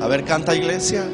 A ver, canta, iglesia.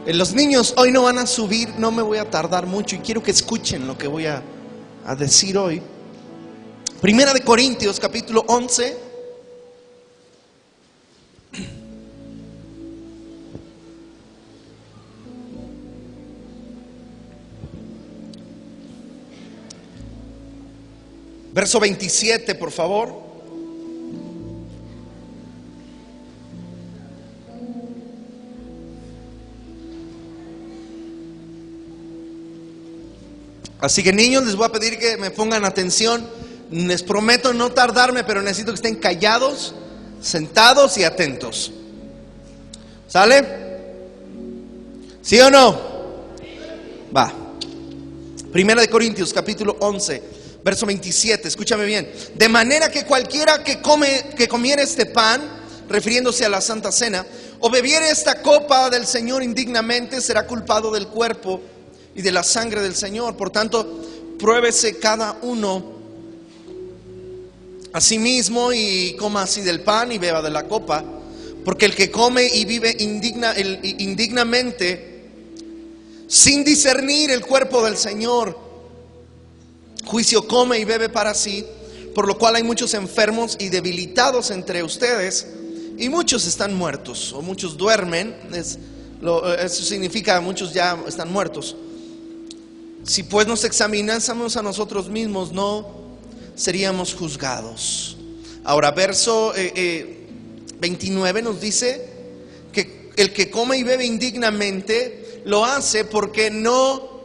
Los niños hoy no van a subir, no me voy a tardar mucho y quiero que escuchen lo que voy a decir hoy. Primera de Corintios, capítulo 11. Verso 27, por favor. Así que niños, les voy a pedir que me pongan atención. Les prometo no tardarme, pero necesito que estén callados, sentados y atentos. ¿Sale? ¿Sí o no? Va. Primera de Corintios, capítulo 11, verso 27. Escúchame bien. De manera que cualquiera que comiere este pan, refiriéndose a la Santa Cena, o bebiere esta copa del Señor indignamente, será culpado del cuerpo y de la sangre del Señor. Por tanto, pruébese cada uno a sí mismo y coma así del pan y beba de la copa. Porque el que come y vive indignamente, sin discernir el cuerpo del Señor, juicio come y bebe para sí. Por lo cual hay muchos enfermos y debilitados entre ustedes, y muchos están muertos, o muchos duermen. Eso significa muchos ya están muertos. Si pues nos examinásemos a nosotros mismos, no seríamos juzgados. Ahora, verso 29 nos dice que el que come y bebe indignamente lo hace porque no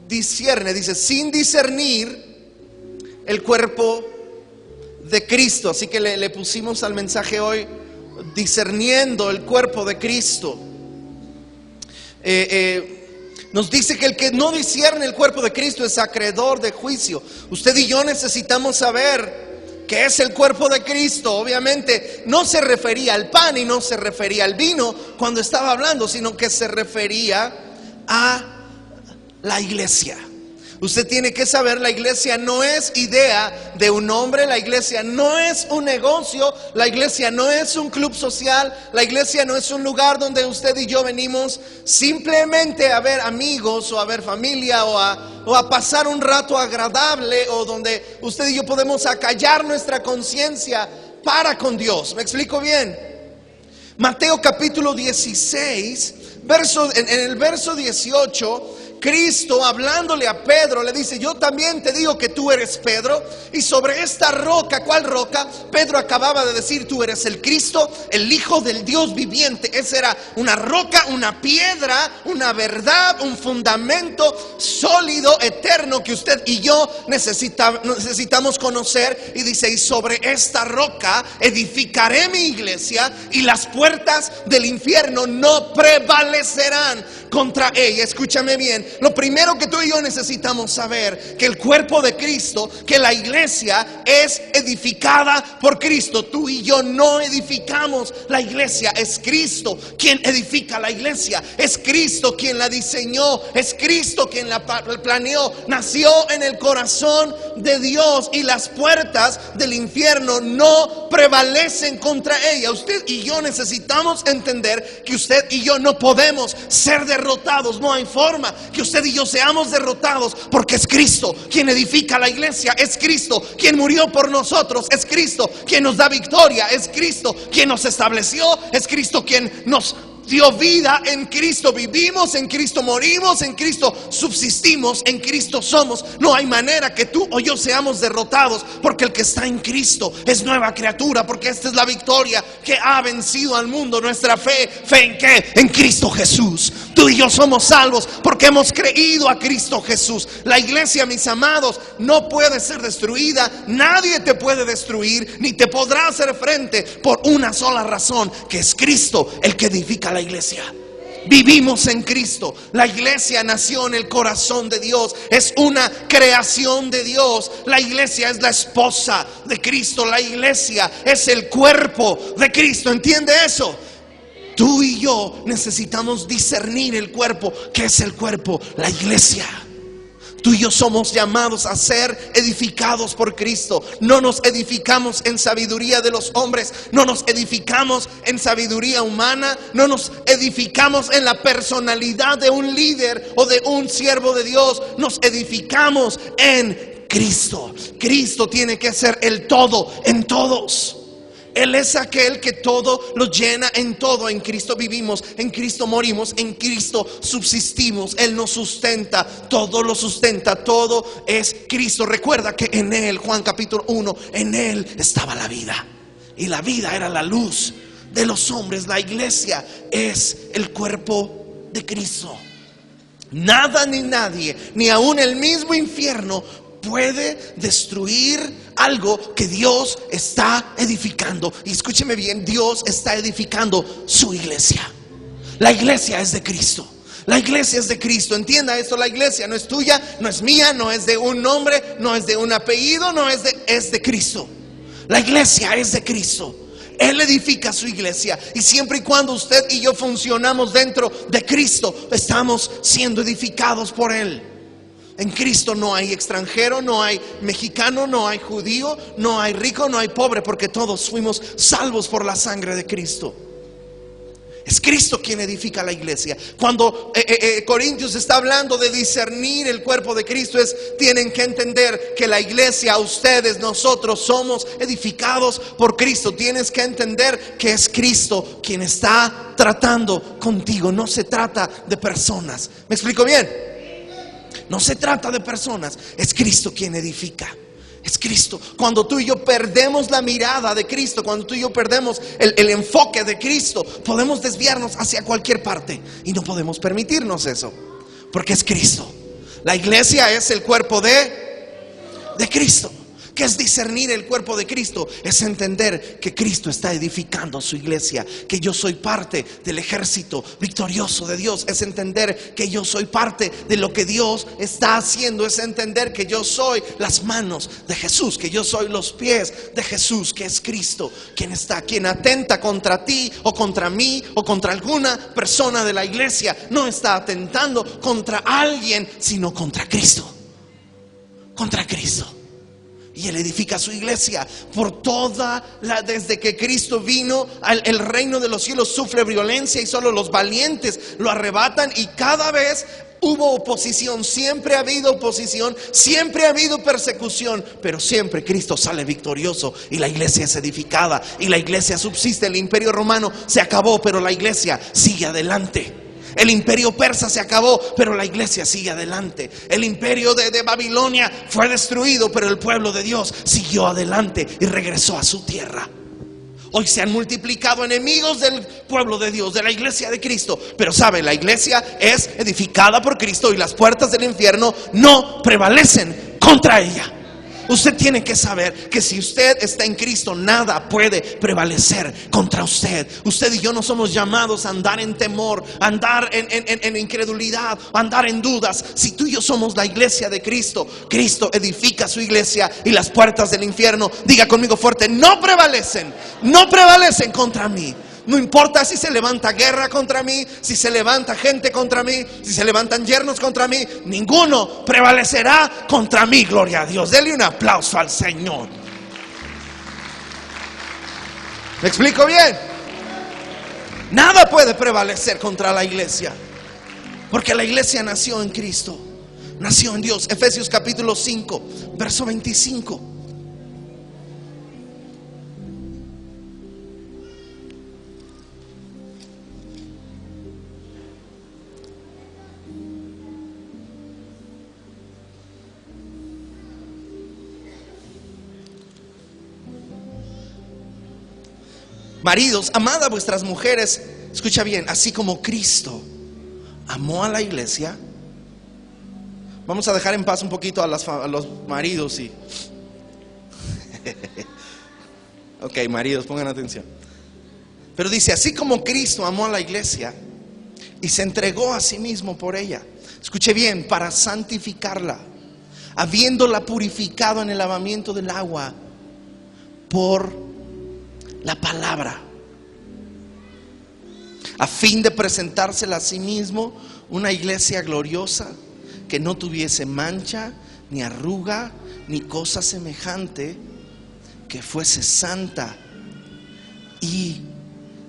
discierne, dice, sin discernir el cuerpo de Cristo. Así que le pusimos al mensaje hoy, discerniendo el cuerpo de Cristo. Nos dice que el que no discierne el cuerpo de Cristo es acreedor de juicio. Usted y yo necesitamos saber qué es el cuerpo de Cristo. Obviamente no se refería al pan y no se refería al vino cuando estaba hablando, sino que se refería a la iglesia. Usted tiene que saber, la iglesia no es idea de un hombre, la iglesia no es un negocio, la iglesia no es un club social, la iglesia no es un lugar donde usted y yo venimos simplemente a ver amigos o a ver familia o a pasar un rato agradable, o donde usted y yo podemos acallar nuestra conciencia para con Dios. ¿Me explico bien? Mateo capítulo 16, en el verso 18, Cristo, hablándole a Pedro, le dice: yo también te digo que tú eres Pedro, y sobre esta roca, ¿cuál roca? Pedro acababa de decir: tú eres el Cristo, el Hijo del Dios viviente. Esa era una roca, una piedra, una verdad, un fundamento sólido, eterno, que usted y yo necesitamos conocer. Y dice: y sobre esta roca edificaré mi iglesia, y las puertas del infierno no prevalecerán contra ella. Escúchame bien, lo primero que tú y yo necesitamos saber, que el cuerpo de Cristo, que la iglesia es edificada por Cristo. Tú y yo no edificamos la iglesia, es Cristo quien edifica la iglesia, es Cristo quien la diseñó, es Cristo quien la planeó, nació en el corazón de Dios, y las puertas del infierno no prevalecen contra ella. Usted y yo necesitamos entender que usted y yo no podemos ser derrotados. No hay forma que usted y yo seamos derrotados, porque es Cristo quien edifica la iglesia, es Cristo quien murió por nosotros, es Cristo quien nos da victoria, es Cristo quien nos estableció, es Cristo quien nos dio vida en Cristo, vivimos en Cristo, morimos en Cristo, subsistimos en Cristo somos. No hay manera que tú o yo seamos derrotados, porque el que está en Cristo es nueva criatura, porque esta es la victoria que ha vencido al mundo. Nuestra fe ¿en qué? En Cristo Jesús. Tú y yo somos salvos porque hemos creído a Cristo Jesús. La iglesia, mis amados, no puede ser destruida. Nadie te puede destruir, ni te podrá hacer frente, por una sola razón, que es Cristo el que edifica la iglesia. Vivimos en Cristo. La iglesia nació en el corazón de Dios. Es una creación de Dios. La iglesia es la esposa de Cristo. La iglesia es el cuerpo de Cristo. ¿Entiende eso? Tú y yo necesitamos discernir el cuerpo. ¿Qué es el cuerpo? La iglesia. Tú y yo somos llamados a ser edificados por Cristo. No nos edificamos en sabiduría de los hombres, no nos edificamos en sabiduría humana, no nos edificamos en la personalidad de un líder o de un siervo de Dios. Nos edificamos en Cristo. Cristo tiene que ser el todo en todos. Él es aquel que todo lo llena en todo. En Cristo vivimos, en Cristo morimos, en Cristo subsistimos. Él nos sustenta, todo lo sustenta, todo es Cristo. Recuerda que en Él, Juan capítulo 1, en Él estaba la vida, y la vida era la luz de los hombres. La iglesia es el cuerpo de Cristo. Nada ni nadie, ni aún el mismo infierno, puede destruir algo que Dios está edificando. Y escúcheme bien, Dios está edificando su iglesia. La iglesia es de Cristo. La iglesia es de Cristo. Entienda esto: la iglesia no es tuya, no es mía, no es de un nombre, no es de un apellido, es de Cristo. La iglesia es de Cristo. Él edifica su iglesia, y siempre y cuando usted y yo funcionamos dentro de Cristo, estamos siendo edificados por Él. En Cristo no hay extranjero, no hay mexicano, no hay judío, no hay rico, no hay pobre, porque todos fuimos salvos por la sangre de Cristo. Es Cristo quien edifica la iglesia. Cuando Corintios está hablando de discernir el cuerpo de Cristo, tienen que entender que la iglesia, ustedes, nosotros somos edificados por Cristo. Tienes que entender que es Cristo quien está tratando contigo. No se trata de personas. ¿Me explico bien? No se trata de personas, es Cristo quien edifica. Es Cristo. Cuando tú y yo perdemos la mirada de Cristo, cuando tú y yo perdemos el enfoque de Cristo, podemos desviarnos hacia cualquier parte, y no podemos permitirnos eso, porque es Cristo. La iglesia es el cuerpo de Cristo. ¿Qué es discernir el cuerpo de Cristo? Es entender que Cristo está edificando su iglesia, que yo soy parte del ejército victorioso de Dios. Es entender que yo soy parte de lo que Dios está haciendo. Es entender que yo soy las manos de Jesús, que yo soy los pies de Jesús, que es Cristo quien atenta contra ti o contra mí o contra alguna persona de la iglesia. No está atentando contra alguien, sino contra Cristo. Contra Cristo. Y Él edifica su iglesia desde que Cristo vino, el reino de los cielos sufre violencia, y solo los valientes lo arrebatan. Y cada vez hubo oposición, siempre ha habido oposición, siempre ha habido persecución, pero siempre Cristo sale victorioso, y la iglesia es edificada, y la iglesia subsiste. El imperio romano se acabó, pero la iglesia sigue adelante. El imperio persa se acabó, pero la iglesia sigue adelante. El imperio de Babilonia fue destruido, pero el pueblo de Dios siguió adelante y regresó a su tierra. Hoy se han multiplicado enemigos del pueblo de Dios, de la iglesia de Cristo. Pero sabe, la iglesia es edificada por Cristo, y las puertas del infierno no prevalecen contra ella. Usted tiene que saber que si usted está en Cristo, nada puede prevalecer contra usted. Usted y yo no somos llamados a andar en temor, a andar en incredulidad, a andar en dudas. Si tú y yo somos la iglesia de Cristo, Cristo edifica su iglesia, y las puertas del infierno, diga conmigo fuerte, no prevalecen contra mí. No importa si se levanta guerra contra mí, si se levanta gente contra mí, si se levantan yernos contra mí, ninguno prevalecerá contra mí. Gloria a Dios. Dele un aplauso al Señor. ¿Me explico bien? Nada puede prevalecer contra la iglesia, porque la iglesia nació en Cristo, nació en Dios. Efesios capítulo 5, verso 25. Maridos, amad a vuestras mujeres, escucha bien, así como Cristo amó a la iglesia. Vamos a dejar en paz un poquito a los maridos y ok, maridos, pongan atención. Pero dice, así como Cristo amó a la iglesia y se entregó a sí mismo por ella. Escuche bien, para santificarla, habiéndola purificado en el lavamiento del agua por la palabra, a fin de presentársela a sí mismo una iglesia gloriosa, que no tuviese mancha, ni arruga, ni cosa semejante, que fuese santa y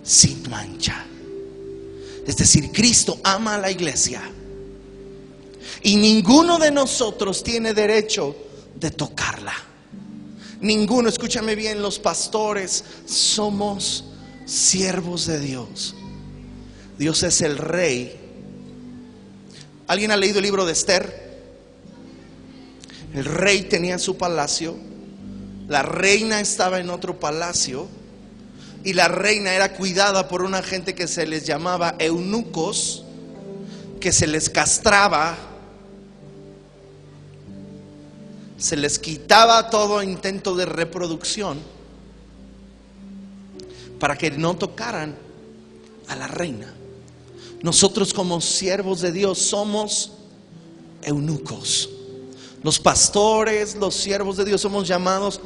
sin mancha. Es decir, Cristo ama a la iglesia y ninguno de nosotros tiene derecho de tocarla. Ninguno, escúchame bien, los pastores somos siervos de Dios. Dios es el rey. ¿Alguien ha leído el libro de Esther? El rey tenía su palacio, la reina estaba en otro palacio, y la reina era cuidada por una gente que se les llamaba eunucos, que se les castraba, se les quitaba todo intento de reproducción para que no tocaran a la reina. Nosotros como siervos de Dios somos eunucos. Los pastores, los siervos de Dios somos llamados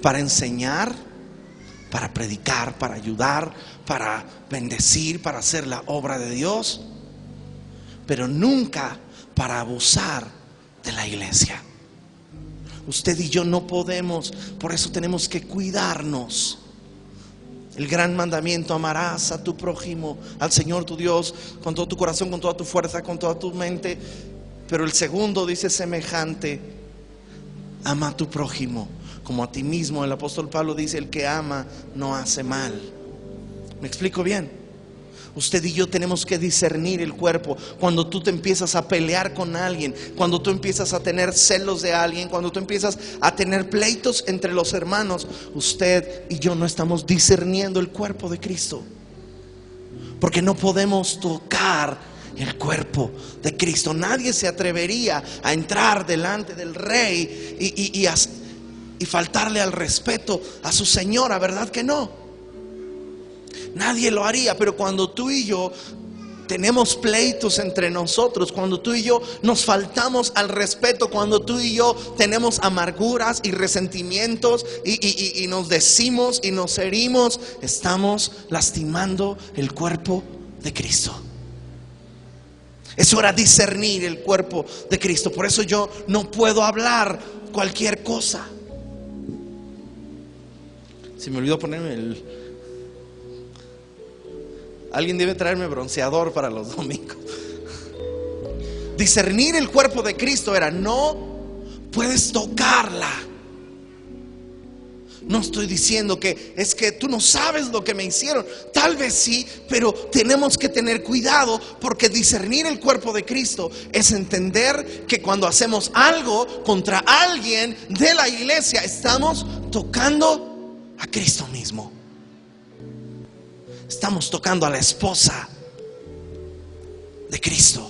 para enseñar, para predicar, para ayudar, para bendecir, para hacer la obra de Dios, pero nunca para abusar de la iglesia. Usted y yo no podemos, por eso tenemos que cuidarnos. El gran mandamiento: amarás a tu prójimo, al Señor tu Dios, con todo tu corazón, con toda tu fuerza, con toda tu mente. Pero el segundo dice semejante: ama a tu prójimo como a ti mismo. El apóstol Pablo dice: el que ama no hace mal. ¿Me explico bien? Usted y yo tenemos que discernir el cuerpo. Cuando tú te empiezas a pelear con alguien, cuando tú empiezas a tener celos de alguien, cuando tú empiezas a tener pleitos entre los hermanos, usted y yo no estamos discerniendo el cuerpo de Cristo. Porque no podemos tocar el cuerpo de Cristo. Nadie se atrevería a entrar delante del rey y faltarle al respeto a su señora, ¿verdad que no? Nadie lo haría. Pero cuando tú y yo tenemos pleitos entre nosotros, cuando tú y yo nos faltamos al respeto, cuando tú y yo tenemos amarguras y resentimientos y nos decimos y nos herimos, estamos lastimando el cuerpo de Cristo. Es hora de discernir el cuerpo de Cristo. Por eso yo no puedo hablar cualquier cosa. Se me olvidó ponerme Alguien debe traerme bronceador para los domingos. Discernir el cuerpo de Cristo era: no puedes tocarla. No estoy diciendo que es que tú no sabes lo que me hicieron. Tal vez sí, pero tenemos que tener cuidado, porque discernir el cuerpo de Cristo es entender que cuando hacemos algo contra alguien de la iglesia, estamos tocando a Cristo mismo. Estamos tocando a la esposa de Cristo.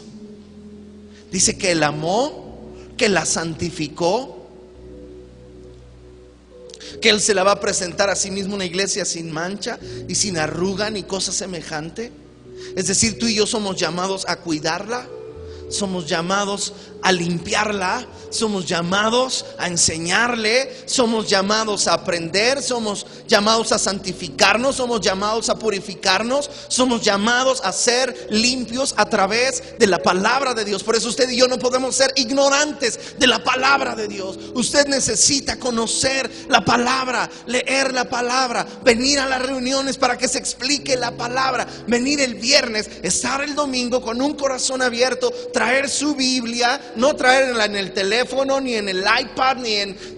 Dice que Él amó, que la santificó, que Él se la va a presentar a sí mismo una iglesia sin mancha y sin arruga ni cosa semejante. Es decir, tú y yo somos llamados a cuidarla, somos llamados a limpiarla, somos llamados a enseñarle, somos llamados a aprender, somos llamados a santificarnos, somos llamados a purificarnos, somos llamados a ser limpios a través de la palabra de Dios. Por eso usted y yo no podemos ser ignorantes de la palabra de Dios. Usted necesita conocer la palabra, leer la palabra, venir a las reuniones para que se explique la palabra, venir el viernes, estar el domingo con un corazón abierto, traer su Biblia, no traerla en el teléfono ni en el iPad,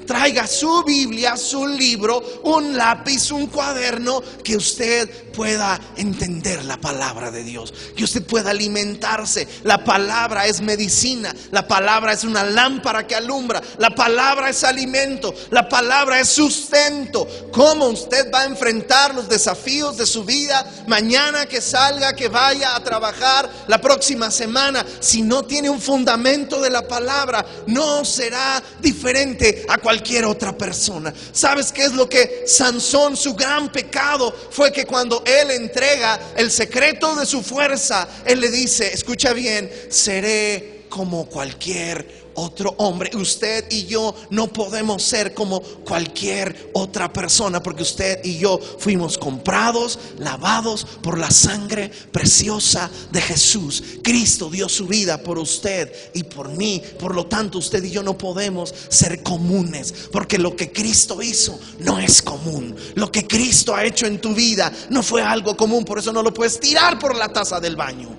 traiga su Biblia, su libro, un lápiz lápiz, un cuaderno, que usted pueda entender la palabra de Dios, que usted pueda alimentarse. La palabra es medicina, la palabra es una lámpara que alumbra, la palabra es alimento, la palabra es sustento. ¿Cómo usted va a enfrentar los desafíos de su vida mañana que salga, que vaya a trabajar la próxima semana? Si no tiene un fundamento de la palabra, no será diferente a cualquier otra persona. ¿Sabes qué es lo que Sansón, su gran pecado, fue que cuando él entrega el secreto de su fuerza, él le dice, escucha bien, seré como cualquier otro hombre? Usted y yo no podemos ser como cualquier otra persona, porque usted y yo fuimos comprados, lavados por la sangre preciosa de Jesús. Cristo dio su vida por usted y por mí. Por lo tanto, usted y yo no podemos ser comunes, porque lo que Cristo hizo no es común. Lo que Cristo ha hecho en tu vida no fue algo común. Por eso no lo puedes tirar por la taza del baño.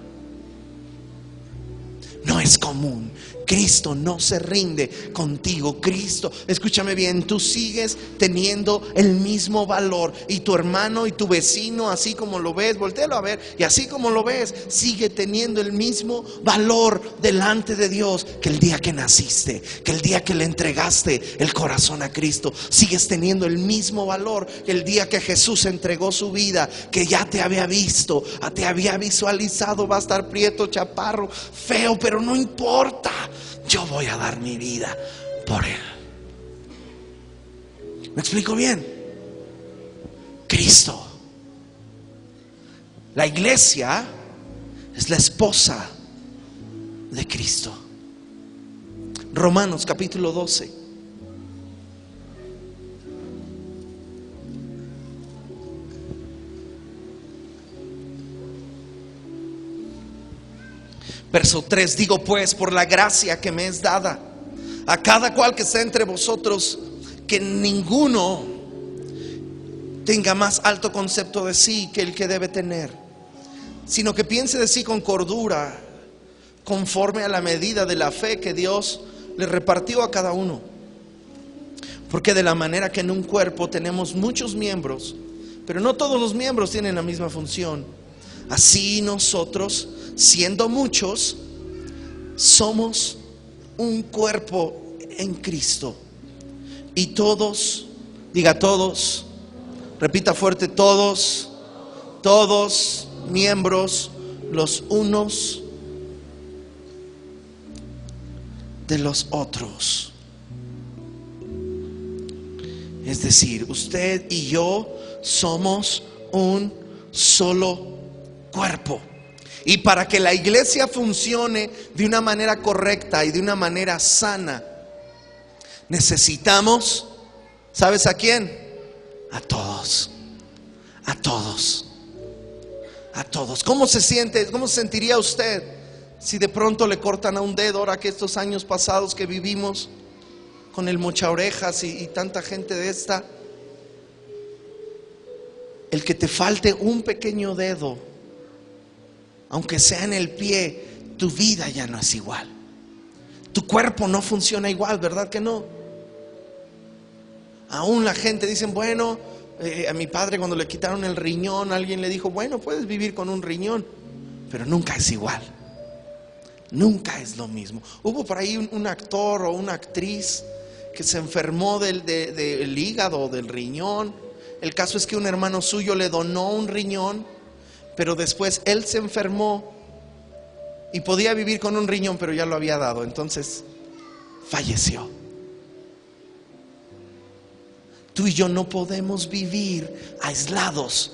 No es común. Cristo no se rinde contigo. Cristo, escúchame bien, tú sigues teniendo el mismo valor, y tu hermano y tu vecino, así como lo ves, voltéalo a ver, y así como lo ves, sigue teniendo el mismo valor delante de Dios que el día que naciste, que el día que le entregaste el corazón a Cristo. Sigues teniendo el mismo valor que el día que Jesús entregó su vida, que ya te había visto, te había visualizado. Va a estar prieto, chaparro, feo, pero no importa. Yo voy a dar mi vida por él. ¿Me explico bien? Cristo. La iglesia es la esposa de Cristo. Romanos capítulo 12. Verso 3, digo pues, por la gracia que me es dada a cada cual que está entre vosotros, que ninguno tenga más alto concepto de sí que el que debe tener, sino que piense de sí con cordura, conforme a la medida de la fe que Dios le repartió a cada uno. Porque de la manera que en un cuerpo tenemos muchos miembros, pero no todos los miembros tienen la misma función, así nosotros, siendo muchos, somos un cuerpo en Cristo, y todos, diga todos, repita fuerte, todos miembros los unos de los otros. Es decir, usted y yo somos un solo cuerpo. Y para que la iglesia funcione de una manera correcta y de una manera sana, necesitamos, ¿sabes a quién? A todos. A todos. A todos. ¿Cómo se siente? ¿Cómo se sentiría usted si de pronto le cortan a un dedo, ahora que estos años pasados que vivimos con el mocha orejas y tanta gente de esta? El que te falte un pequeño dedo, aunque sea en el pie, tu vida ya no es igual. Tu cuerpo no funciona igual, ¿verdad que no? Aún la gente dice, bueno, a mi padre cuando le quitaron el riñón, alguien le dijo, bueno, puedes vivir con un riñón, pero nunca es igual. Nunca es lo mismo. Hubo por ahí un actor o una actriz que se enfermó del hígado o del riñón. El caso es que un hermano suyo le donó un riñón, pero después él se enfermó y podía vivir con un riñón, pero ya lo había dado, entonces falleció. Tú y yo no podemos vivir aislados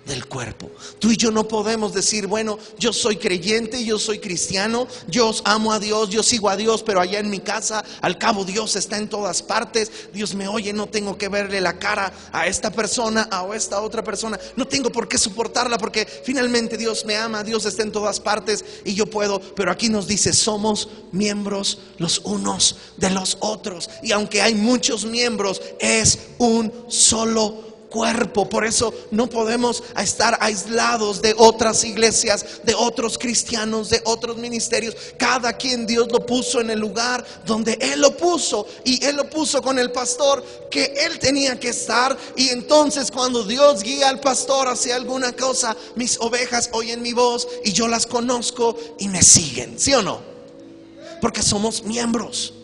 del cuerpo. Tú y yo no podemos decir, bueno, yo soy creyente, yo soy cristiano, yo amo a Dios, yo sigo a Dios, pero allá en mi casa, al cabo Dios está en todas partes, Dios me oye, no tengo que verle la cara a esta persona o a esta otra persona, no tengo por qué soportarla, porque finalmente Dios me ama, Dios está en todas partes y yo puedo. Pero aquí nos dice, somos miembros los unos de los otros, y aunque hay muchos miembros, es un solo cuerpo. Por eso no podemos estar aislados de otras iglesias, de otros cristianos, de otros ministerios. Cada quien Dios lo puso en el lugar donde Él lo puso, y Él lo puso con el pastor que Él tenía que estar. Y entonces cuando Dios guía al pastor hacia alguna cosa, mis ovejas oyen mi voz y yo las conozco y me siguen, ¿sí o no? Porque somos miembros.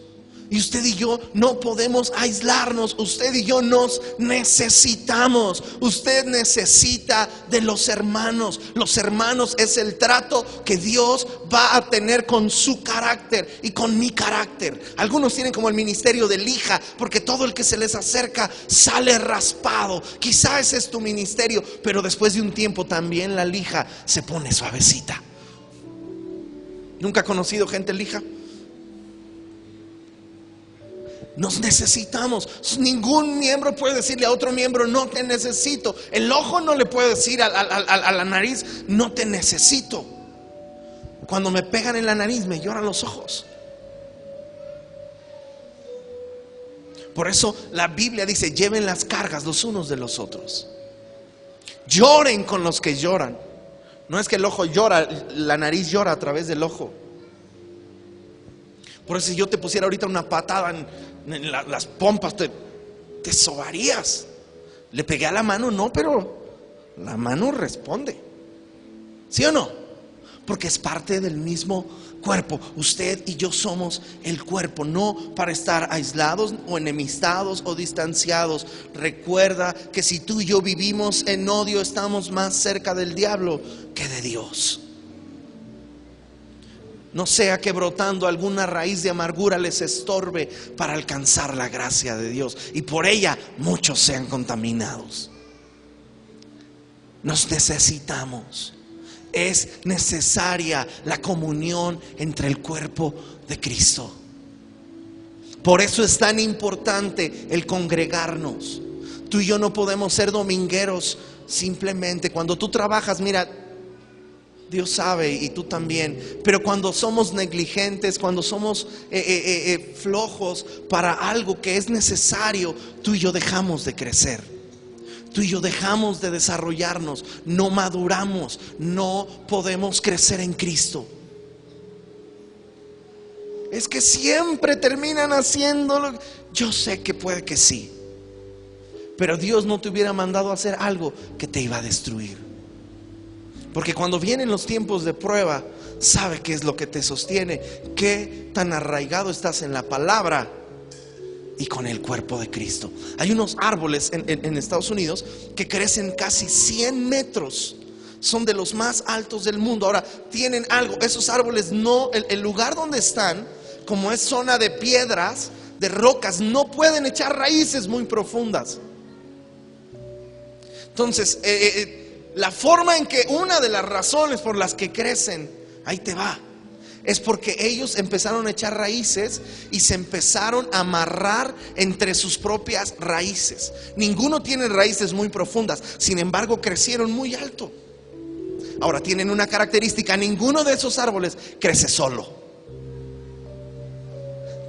Y usted y yo no podemos aislarnos. Usted y yo nos necesitamos. Usted necesita de los hermanos. Los hermanos es el trato que Dios va a tener con su carácter y con mi carácter. Algunos tienen como el ministerio de lija, porque todo el que se les acerca sale raspado. Quizá ese es tu ministerio, pero después de un tiempo también la lija se pone suavecita. ¿Nunca ha conocido gente lija? Nos necesitamos. Ningún miembro puede decirle a otro miembro: no te necesito. El ojo no le puede decir a la nariz: no te necesito. Cuando me pegan en la nariz me lloran los ojos. Por eso la Biblia dice: lleven las cargas los unos de los otros. Lloren con los que lloran. No es que el ojo llora, la nariz llora a través del ojo. Por eso si yo te pusiera ahorita una patada en las pompas, te sobarías. Le pegué a la mano, no, pero la mano responde. ¿Sí o no? Porque es parte del mismo cuerpo. Usted y yo somos el cuerpo, no para estar aislados o enemistados o distanciados. Recuerda que si tú y yo vivimos en odio, estamos más cerca del diablo que de Dios. No sea que brotando alguna raíz de amargura les estorbe para alcanzar la gracia de Dios y por ella muchos sean contaminados. Nos necesitamos. Es necesaria la comunión entre el cuerpo de Cristo. Por eso es tan importante el congregarnos. Tú y yo no podemos ser domingueros simplemente. Cuando tú trabajas, mira, Dios sabe y tú también, pero cuando somos negligentes, cuando somos flojos para algo que es necesario, tú y yo dejamos de crecer, tú y yo dejamos de desarrollarnos, no maduramos, no podemos crecer en Cristo. Es que siempre terminan haciéndolo. Yo sé que puede que sí, pero Dios no te hubiera mandado a hacer algo que te iba a destruir. Porque cuando vienen los tiempos de prueba, sabe qué es lo que te sostiene, qué tan arraigado estás en la palabra y con el cuerpo de Cristo. Hay unos árboles en Estados Unidos que crecen casi 100 metros. Son de los más altos del mundo. Ahora, tienen algo, esos árboles no, el lugar donde están, como es zona de piedras, de rocas, no pueden echar raíces muy profundas. Entonces, la forma en que una de las razones por las que crecen, ahí te va, es porque ellos empezaron a echar raíces y se empezaron a amarrar entre sus propias raíces. Ninguno tiene raíces muy profundas, sin embargo crecieron muy alto. Ahora tienen una característica: ninguno de esos árboles crece solo.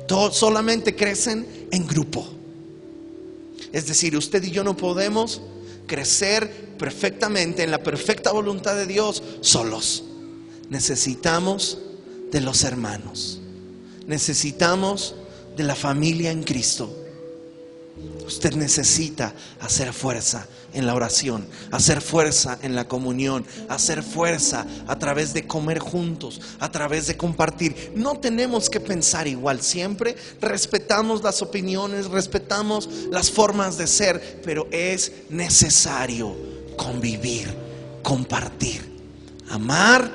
Todos solamente crecen en grupo. Es decir, usted y yo no podemos crecer perfectamente en la perfecta voluntad de Dios solos. Necesitamos de los hermanos. Necesitamos de la familia en Cristo. Usted necesita hacer fuerza en la oración, hacer fuerza en la comunión, hacer fuerza a través de comer juntos, a través de compartir. No tenemos que pensar igual siempre. Respetamos las opiniones, respetamos las formas de ser, pero es necesario convivir, compartir, amar,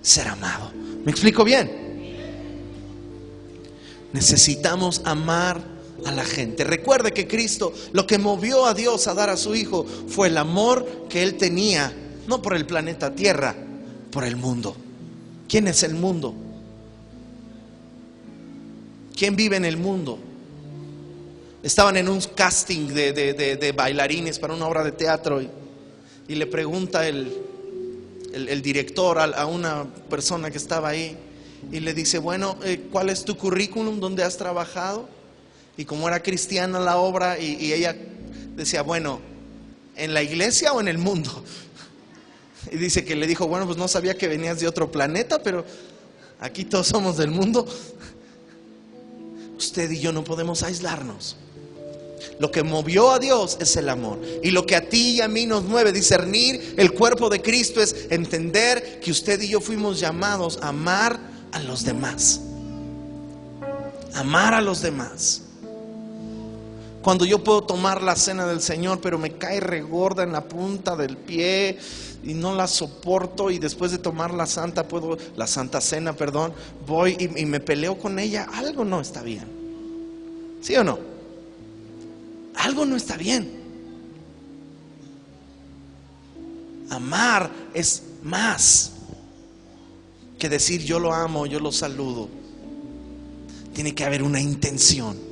ser amado. ¿Me explico bien? Necesitamos amar a la gente. Recuerde que Cristo, lo que movió a Dios a dar a su Hijo fue el amor que Él tenía, no por el planeta Tierra, por el mundo. ¿Quién es el mundo? ¿Quién vive en el mundo? Estaban en un casting de bailarines para una obra de teatro y le pregunta el director a una persona que estaba ahí y le dice: bueno, ¿cuál es tu currículum? ¿Dónde has trabajado? Y como era cristiana la obra y ella decía: bueno, ¿En la iglesia o en el mundo? Y dice que le dijo, bueno, pues no sabía que venías de otro planeta, pero aquí todos somos del mundo. Usted y yo no podemos aislarnos. Lo que movió a Dios es el amor. Y lo que a ti y a mí nos mueve, discernir el cuerpo de Cristo, es entender que usted y yo fuimos llamados a amar a los demás. Amar a los demás. Cuando yo puedo tomar la cena del Señor, pero me cae regorda en la punta del pie y no la soporto, y después de tomar la Santa Cena, voy y me peleo con ella, algo no está bien. ¿Sí o no? Algo no está bien. Amar es más que decir yo lo amo, yo lo saludo. Tiene que haber una intención.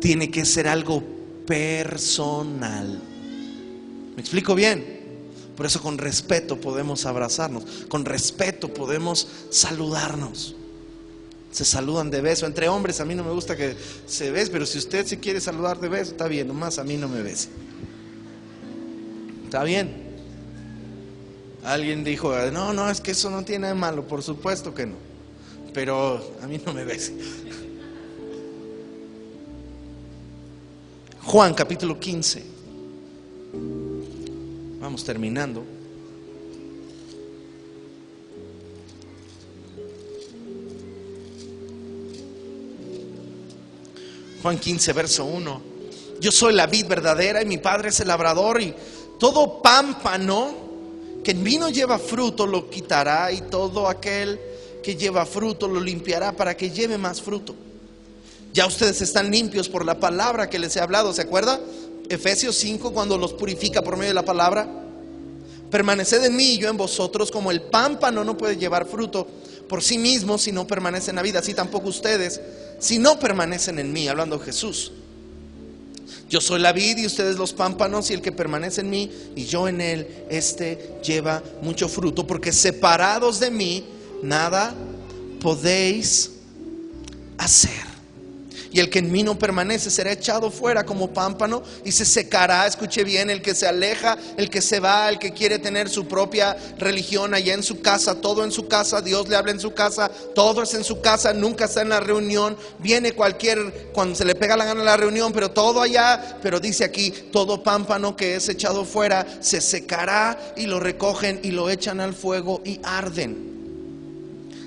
Tiene que ser algo personal. ¿Me explico bien? Por eso con respeto podemos abrazarnos, con respeto podemos saludarnos. Se saludan de beso. Entre hombres a mí no me gusta que se besen, pero si usted se quiere saludar de beso, está bien, nomás a mí no me bese. ¿Está bien? Alguien dijo, no, es que eso no tiene nada de malo. Por supuesto que no, pero a mí no me bese. Juan capítulo 15. Vamos terminando. Juan 15, verso 1. Yo soy la vid verdadera y mi Padre es el labrador, y todo pámpano que en mí no lleva fruto lo quitará, y todo aquel que lleva fruto lo limpiará para que lleve más fruto. Ya ustedes están limpios por la palabra que les he hablado. ¿Se acuerda? Efesios 5, cuando los purifica por medio de la palabra. Permaneced en mí y yo en vosotros. Como el pámpano no puede llevar fruto por sí mismo si no permanece en la vida, así tampoco ustedes si no permanecen en mí. Hablando Jesús. Yo soy la vid y ustedes los pámpanos, y el que permanece en mí y yo en él, este lleva mucho fruto, porque separados de mí nada podéis hacer. Y el que en mí no permanece será echado fuera como pámpano y se secará. Escuche bien: el que se aleja, el que se va, el que quiere tener su propia religión allá en su casa, todo en su casa, Dios le habla en su casa, todo es en su casa, nunca está en la reunión. Viene cuando se le pega la gana a la reunión, pero todo allá. Pero dice aquí: todo pámpano que es echado fuera se secará, y lo recogen y lo echan al fuego y arden.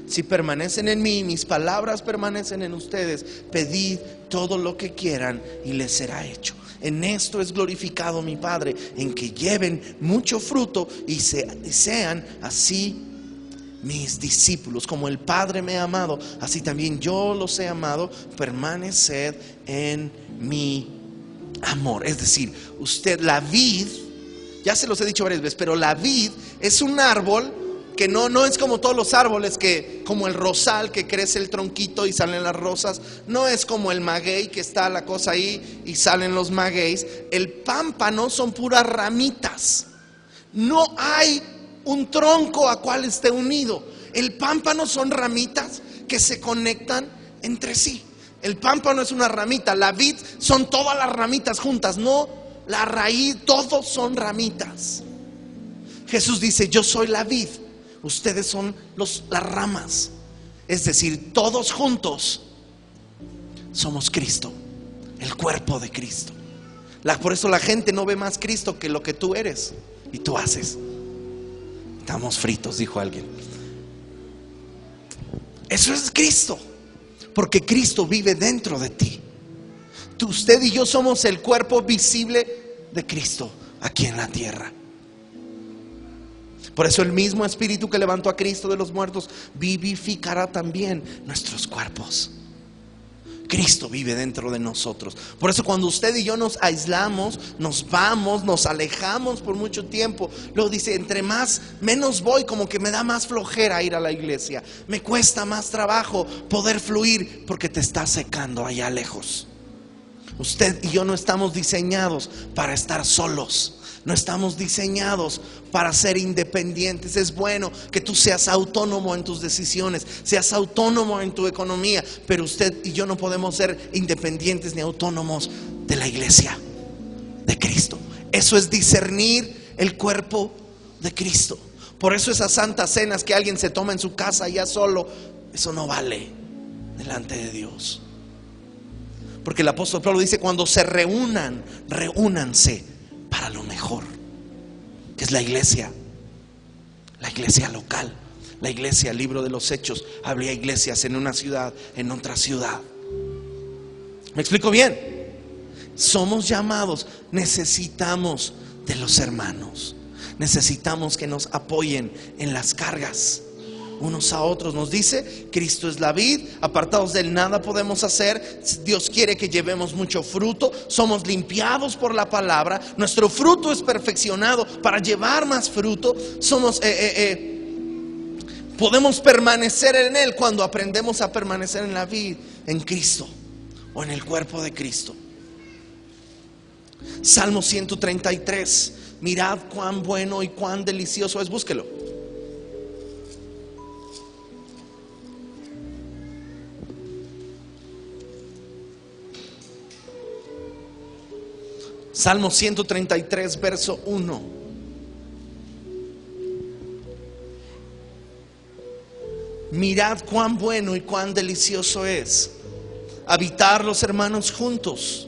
Si permanecen en mí, mis palabras permanecen en ustedes, pedid todo lo que quieran y les será hecho. En esto es glorificado mi Padre, en que lleven mucho fruto y sean así mis discípulos. Como el Padre me ha amado, así también yo los he amado. Permaneced en mi amor. Es decir, usted, la vid, ya se los he dicho varias veces, pero la vid es un árbol que no es como todos los árboles, que como el rosal, que crece el tronquito y salen las rosas. No es como el maguey, que está la cosa ahí y salen los magueyes. El pámpano son puras ramitas. No hay un tronco a cual esté unido. El pámpano son ramitas que se conectan entre sí. El pámpano es una ramita. La vid son todas las ramitas juntas, no la raíz. Todos son ramitas. Jesús dice: yo soy la vid, ustedes son las ramas. Es decir, todos juntos somos Cristo, el cuerpo de Cristo. Por eso la gente no ve más Cristo que lo que tú eres y tú haces. Estamos fritos, dijo alguien. Eso es Cristo, porque Cristo vive dentro de ti. Usted y yo somos el cuerpo visible de Cristo aquí en la tierra. Por eso el mismo Espíritu que levantó a Cristo de los muertos vivificará también nuestros cuerpos. Cristo vive dentro de nosotros. Por eso cuando usted y yo nos aislamos, nos vamos, nos alejamos por mucho tiempo, luego dice: menos voy, como que me da más flojera ir a la iglesia, me cuesta más trabajo poder fluir, porque te está secando allá lejos. Usted y yo no estamos diseñados para estar solos. No estamos diseñados para ser independientes. Es bueno que tú seas autónomo en tus decisiones, seas autónomo en tu economía, pero usted y yo no podemos ser independientes ni autónomos de la iglesia de Cristo. Eso es discernir el cuerpo de Cristo. Por eso esas santas cenas que alguien se toma en su casa ya solo, eso no vale delante de Dios. Porque el apóstol Pablo dice: cuando se reúnan, reúnanse para lo mejor, que es la iglesia local, la iglesia. El libro de los Hechos, había iglesias en una ciudad, en otra ciudad. ¿Me explico bien? Somos llamados, necesitamos de los hermanos, necesitamos que nos apoyen en las cargas unos a otros. Nos dice: Cristo es la vid, apartados de él nada podemos hacer. Dios quiere que llevemos mucho fruto. Somos limpiados por la palabra. Nuestro fruto es perfeccionado para llevar más fruto. Podemos permanecer en él cuando aprendemos a permanecer en la vid, en Cristo, o en el cuerpo de Cristo. Salmo 133. Mirad cuán bueno y cuán delicioso es. Búsquelo. Salmo 133, verso 1. Mirad cuán bueno y cuán delicioso es habitar los hermanos juntos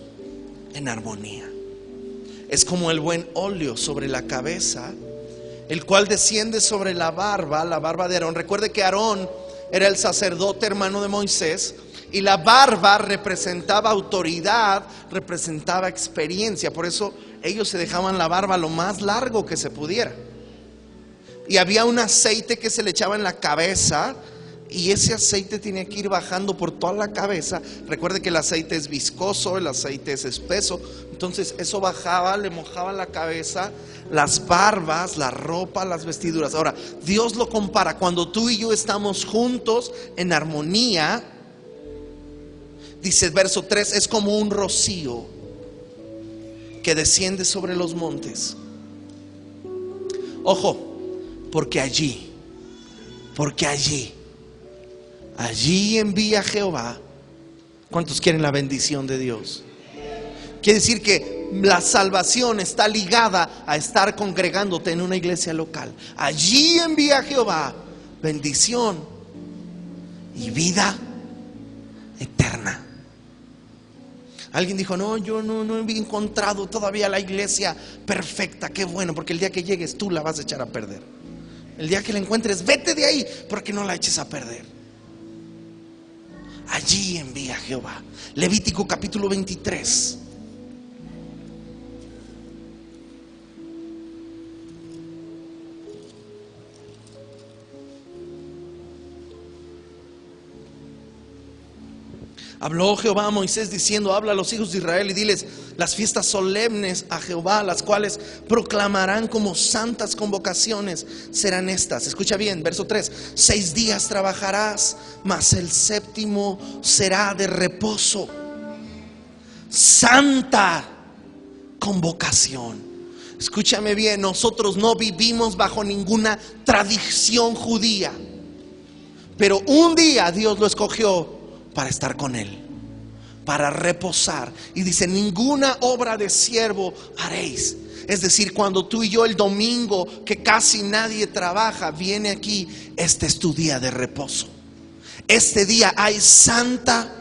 en armonía. Es como el buen óleo sobre la cabeza, el cual desciende sobre la barba de Aarón. Recuerde que Aarón era el sacerdote hermano de Moisés, y la barba representaba autoridad, representaba experiencia. Por eso ellos se dejaban la barba lo más largo que se pudiera. Y había un aceite que se le echaba en la cabeza, y ese aceite tenía que ir bajando por toda la cabeza. Recuerde que el aceite es viscoso, el aceite es espeso. Entonces eso bajaba, le mojaba la cabeza, las barbas, la ropa, las vestiduras. Ahora, Dios lo compara cuando tú y yo estamos juntos en armonía. Dice verso 3: es como un rocío que desciende sobre los montes. Ojo, porque allí envía Jehová. ¿Cuántos quieren la bendición de Dios? Quiere decir que la salvación está ligada a estar congregándote en una iglesia local. Allí envía Jehová bendición y vida eterna. Alguien dijo: no, yo no he encontrado todavía la iglesia perfecta. Qué bueno, porque el día que llegues tú la vas a echar a perder. El día que la encuentres, vete de ahí, porque no la eches a perder. Allí envía Jehová. Levítico capítulo 23. Habló Jehová a Moisés diciendo: habla a los hijos de Israel y diles: las fiestas solemnes a Jehová, las cuales proclamarán como santas convocaciones, serán estas. Escucha bien, verso 3: 6 días trabajarás, mas el séptimo será de reposo. Santa convocación. Escúchame bien, nosotros no vivimos bajo ninguna tradición judía, pero un día Dios lo escogió para estar con él, para reposar. Y dice: ninguna obra de siervo haréis. Es decir, cuando tú y yo el domingo, que casi nadie trabaja, viene aquí, este es tu día de reposo. Este día hay santa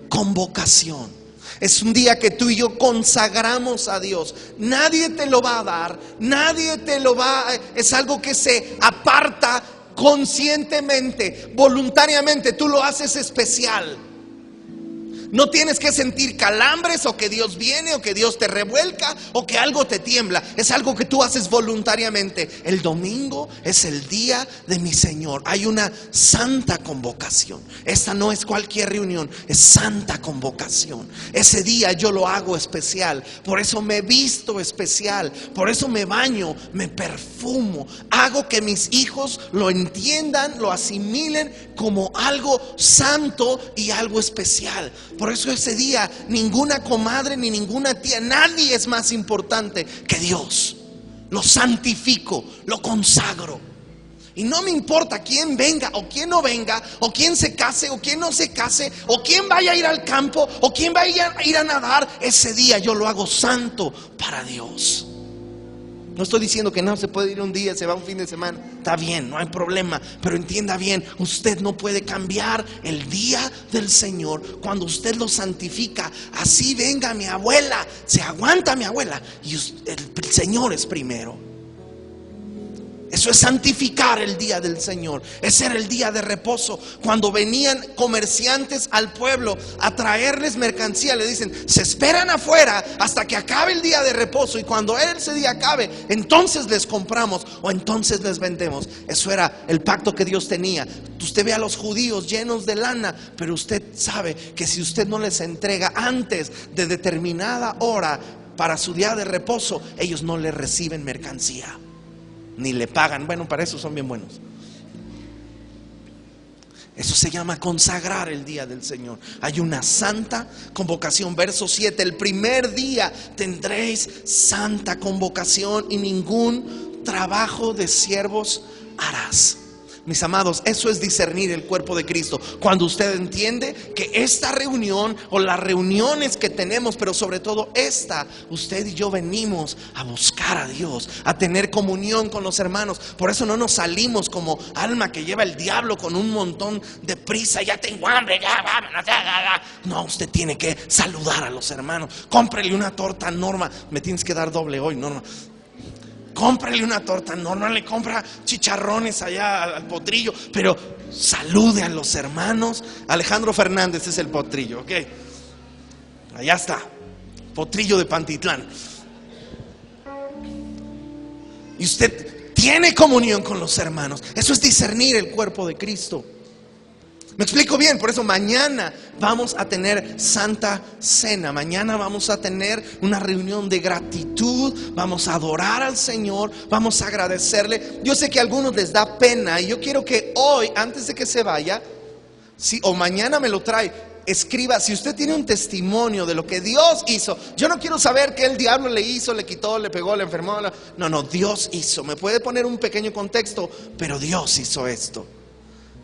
convocación. Es un día que tú y yo consagramos a Dios. Nadie te lo va a dar, nadie te lo va a... Es algo que se aparta conscientemente, voluntariamente. Tú lo haces especial. No tienes que sentir calambres, o que Dios viene, o que Dios te revuelca, o que algo te tiembla. Es algo que tú haces voluntariamente. El domingo es el día de mi Señor. Hay una santa convocación. Esta no es cualquier reunión, es santa convocación. Ese día yo lo hago especial. Por eso me visto especial. Por eso me baño, me perfumo. Hago que mis hijos lo entiendan, lo asimilen como algo santo y algo especial. Por eso ese día ninguna comadre ni ninguna tía, nadie es más importante que Dios. Lo santifico, lo consagro. Y no me importa quién venga o quién no venga, o quién se case o quién no se case, o quién vaya a ir al campo o quién vaya a ir a nadar. Ese día yo lo hago santo para Dios. No estoy diciendo que no se puede ir un día, se va un fin de semana. Está bien, no hay problema. Pero entienda bien, usted no puede cambiar el día del Señor cuando usted lo santifica. Así venga mi abuela, se aguanta mi abuela, y el Señor es primero. Eso es santificar el día del Señor. Ese era el día de reposo. Cuando venían comerciantes al pueblo a traerles mercancía, le dicen: se esperan afuera hasta que acabe el día de reposo, y cuando ese día acabe, entonces les compramos o entonces les vendemos. Eso era el pacto que Dios tenía. Usted ve a los judíos llenos de lana, pero usted sabe que si usted no les entrega antes de determinada hora para su día de reposo, ellos no le reciben mercancía ni le pagan. Bueno, para eso son bien buenos. Eso se llama consagrar el día del Señor. Hay una santa convocación. Verso 7: el primer día tendréis santa convocación y ningún trabajo de siervos harás. Mis amados, eso es discernir el cuerpo de Cristo. Cuando usted entiende que esta reunión o las reuniones que tenemos, pero sobre todo esta, usted y yo venimos a buscar a Dios, a tener comunión con los hermanos. Por eso no nos salimos como alma que lleva el diablo con un montón de prisa. Ya tengo hambre, ya vámonos. No, usted tiene que saludar a los hermanos. Cómprele una torta, Norma. Me tienes que dar doble hoy, Norma. Cómprale una torta, no le compra chicharrones allá al potrillo, pero salude a los hermanos. Alejandro Fernández es el potrillo, ok. Allá está, potrillo de Pantitlán. Y usted tiene comunión con los hermanos. Eso es discernir el cuerpo de Cristo. ¿Me explico bien? Por eso mañana vamos a tener Santa Cena. Mañana vamos a tener una reunión de gratitud. Vamos a adorar al Señor. Vamos a agradecerle. Yo sé que a algunos les da pena, y yo quiero que hoy, antes de que se vaya, o mañana me lo trae, escriba, si usted tiene un testimonio de lo que Dios hizo. Yo no quiero saber qué el diablo le hizo, le quitó, le pegó, le enfermó. No, Dios hizo. Me puede poner un pequeño contexto, pero Dios hizo esto.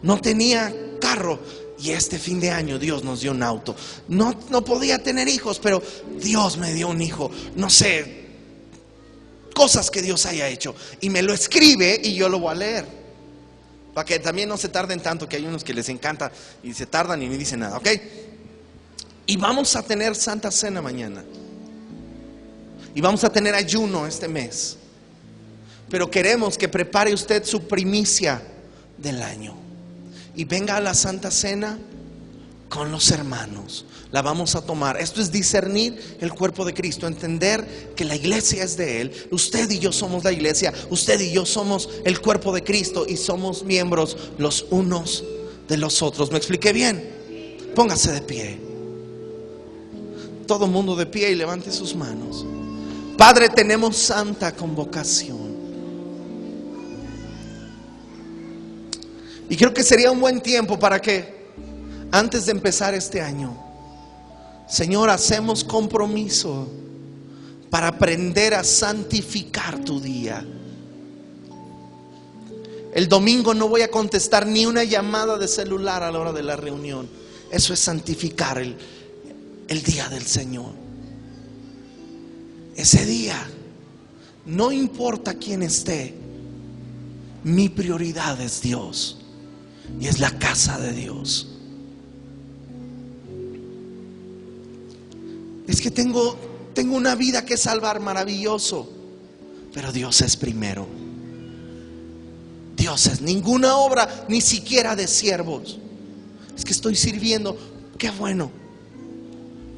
No tenía carro y este fin de año Dios nos dio un auto. No podía tener hijos, pero Dios me dio un hijo. No sé, cosas que Dios haya hecho, y me lo escribe y yo lo voy a leer, para que también no se tarden tanto, que hay unos que les encanta y se tardan y ni dicen nada, ¿ok? Y vamos a tener Santa Cena mañana, y vamos a tener ayuno este mes, pero queremos que prepare usted su primicia del año y venga a la Santa Cena con los hermanos. La vamos a tomar. Esto es discernir el cuerpo de Cristo, entender que la iglesia es de Él. Usted y yo somos la iglesia. Usted y yo somos el cuerpo de Cristo y somos miembros los unos de los otros. ¿Me expliqué bien? Póngase de pie. Todo mundo de pie y levante sus manos. Padre, tenemos santa convocación. Y creo que sería un buen tiempo para que, antes de empezar este año, Señor, hacemos compromiso para aprender a santificar tu día. El domingo no voy a contestar ni una llamada de celular a la hora de la reunión. Eso es santificar el día del Señor. Ese día, no importa quién esté, mi prioridad es Dios. Y es la casa de Dios. Es que tengo una vida que salvar, maravilloso, pero Dios es primero. Dios es ninguna obra, ni siquiera de siervos. Es que estoy sirviendo, qué bueno,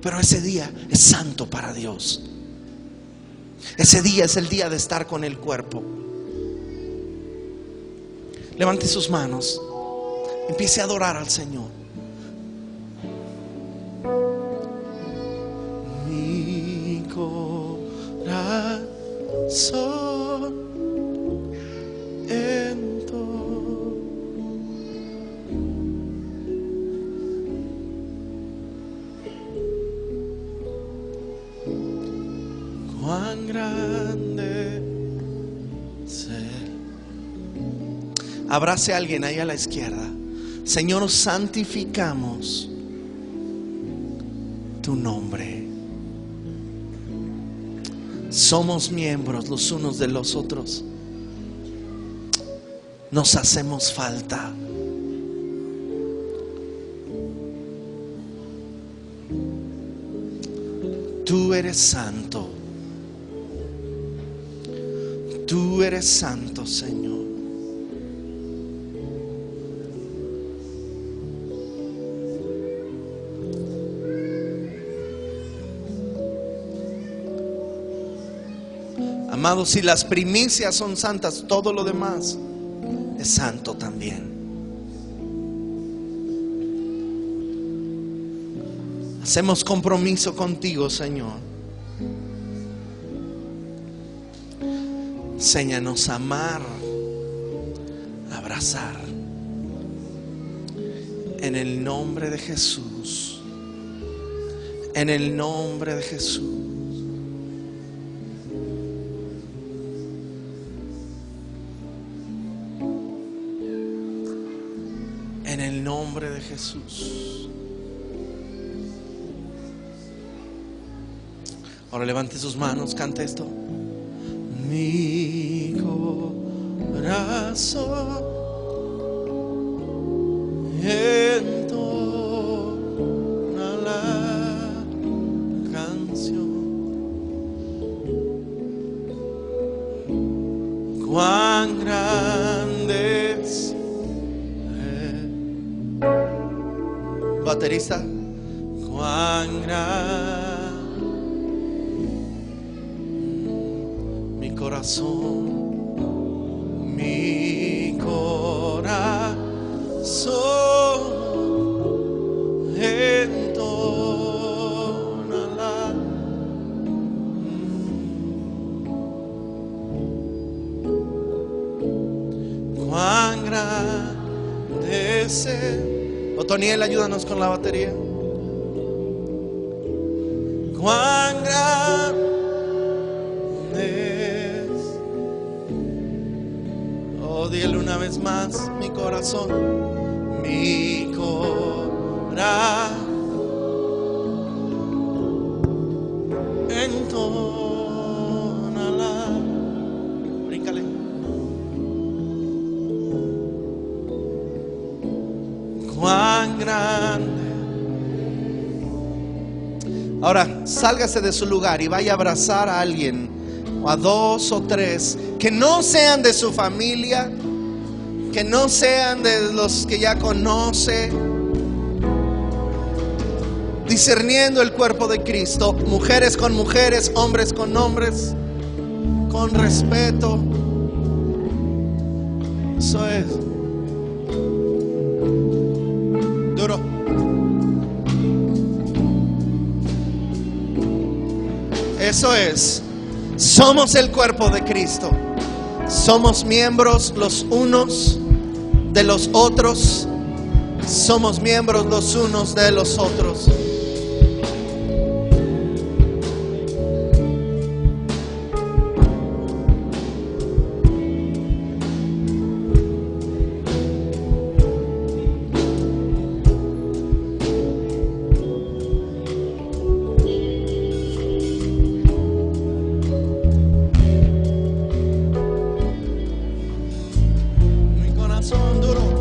pero ese día es santo para Dios. Ese día es el día de estar con el cuerpo. Levante sus manos. Empiece a adorar al Señor. Mi corazón entró. Cuán grande es Él. Abrace a alguien ahí a la izquierda. Señor, santificamos tu nombre. Somos miembros los unos de los otros. Nos hacemos falta. Tú eres santo. Tú eres santo, Señor. Amados, si las primicias son santas, todo lo demás es santo también. Hacemos compromiso contigo, Señor. Enséñanos a amar, a abrazar. En el nombre de Jesús. En el nombre de Jesús. En el nombre de Jesús. Ahora levante sus manos, cante esto. Mi corazón entona la canción. Cuán grande es. Baterista, cuán grande mi corazón entona la. Cuán grande es. Otoniel, ayúdanos con la batería. Cuán grande es. Oh, dile una vez más, mi corazón, mi corazón entona la. Bríncale. Cuán grande. Ahora, sálgase de su lugar y vaya a abrazar a alguien, o a dos o tres, que no sean de su familia, que no sean de los que ya conoce. Discerniendo el cuerpo de Cristo, mujeres con mujeres, hombres con hombres, con respeto. Eso es. Duro. Eso es. Somos el cuerpo de Cristo. Somos miembros los unos de los otros. Somos miembros los unos de los otros. Duro.